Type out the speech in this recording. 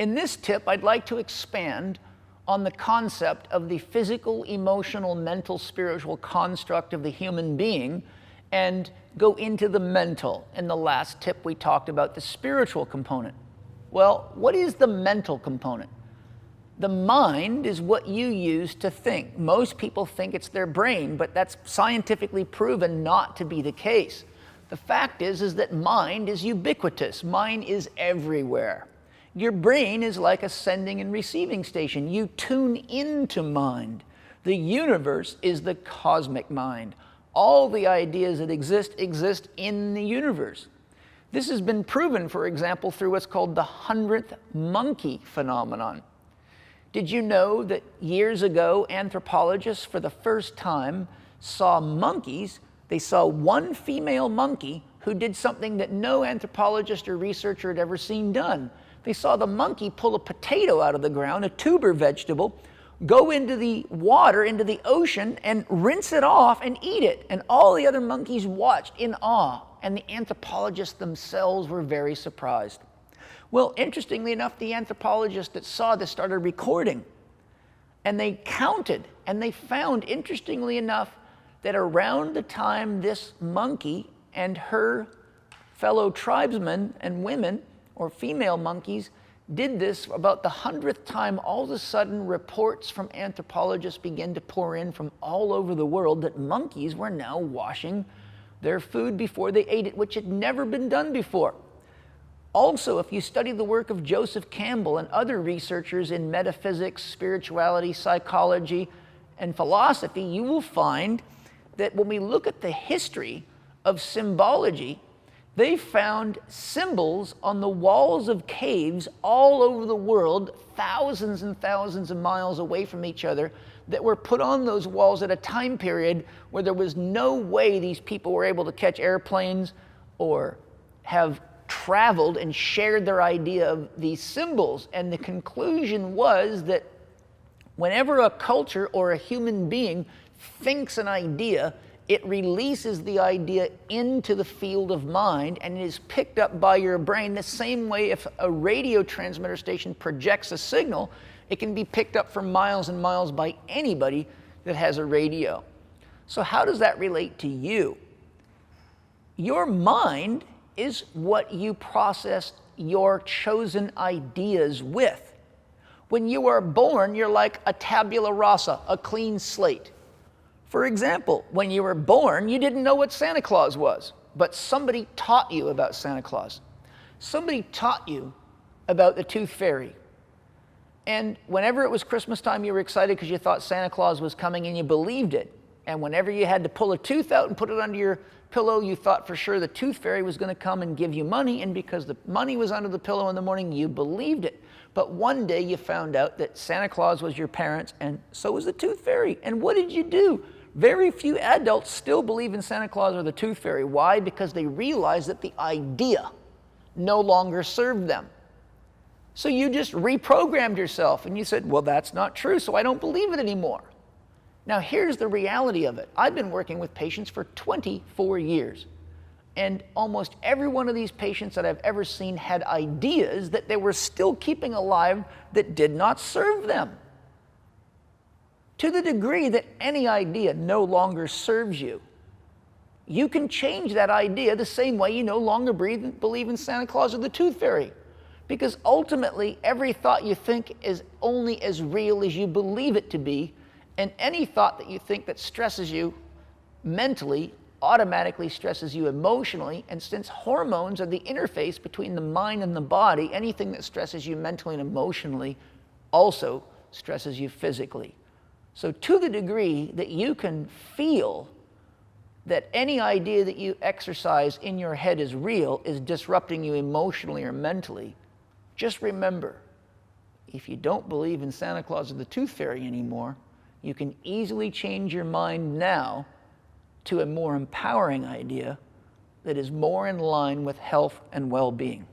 In this tip, I'd like to expand on the concept of the physical, emotional, mental, spiritual construct of the human being and go into the mental. In the last tip, we talked about the spiritual component. Well, what is the mental component? The mind is what you use to think. Most people think it's their brain, but that's scientifically proven not to be the case. The fact is that mind is ubiquitous. Mind is everywhere. Your brain is like a sending and receiving station. You tune into mind. The universe is the cosmic mind. All the ideas that exist in the universe. This has been proven, for example, through what's called the 100th monkey phenomenon. Did you know that years ago, anthropologists for the first time saw monkeys? They saw one female monkey who did something that no anthropologist or researcher had ever seen done. They saw the monkey pull a potato out of the ground, a tuber vegetable, go into the water, into the ocean, and rinse it off and eat it. And all the other monkeys watched in awe, and the anthropologists themselves were very surprised. Well, interestingly enough, the anthropologists that saw this started recording, and they counted, and they found, interestingly enough, that around the time this monkey and her fellow tribesmen and women, or female monkeys, did this about the 100th time, all of a sudden reports from anthropologists began to pour in from all over the world that monkeys were now washing their food before they ate it, which had never been done before. Also, if you study the work of Joseph Campbell and other researchers in metaphysics, spirituality, psychology, and philosophy, you will find that when we look at the history of symbology, they found symbols on the walls of caves all over the world, thousands and thousands of miles away from each other, that were put on those walls at a time period where there was no way these people were able to catch airplanes or have traveled and shared their idea of these symbols. And the conclusion was that whenever a culture or a human being thinks an idea, it releases the idea into the field of mind, and it is picked up by your brain the same way if a radio transmitter station projects a signal, it can be picked up for miles and miles by anybody that has a radio. So how does that relate to you? Your mind is what you process your chosen ideas with. When you are born, you're like a tabula rasa, a clean slate. For example, when you were born, you didn't know what Santa Claus was, but somebody taught you about Santa Claus. Somebody taught you about the Tooth Fairy. And whenever it was Christmas time, you were excited because you thought Santa Claus was coming and you believed it. And whenever you had to pull a tooth out and put it under your pillow, you thought for sure the Tooth Fairy was going to come and give you money. And because the money was under the pillow in the morning, you believed it. But one day you found out that Santa Claus was your parents and so was the Tooth Fairy. And what did you do? Very few adults still believe in Santa Claus or the Tooth Fairy. Why? Because they realized that the idea no longer served them. So you just reprogrammed yourself and you said, well, that's not true, so I don't believe it anymore. Now here's the reality of it. I've been working with patients for 24 years. And almost every one of these patients that I've ever seen had ideas that they were still keeping alive that did not serve them. To the degree that any idea no longer serves you, you can change that idea the same way you no longer believe in Santa Claus or the Tooth Fairy. Because ultimately, every thought you think is only as real as you believe it to be, and any thought that you think that stresses you mentally automatically stresses you emotionally, and since hormones are the interface between the mind and the body, anything that stresses you mentally and emotionally also stresses you physically. So to the degree that you can feel that any idea that you exercise in your head is real, is disrupting you emotionally or mentally, just remember, if you don't believe in Santa Claus or the Tooth Fairy anymore, you can easily change your mind now to a more empowering idea that is more in line with health and well-being.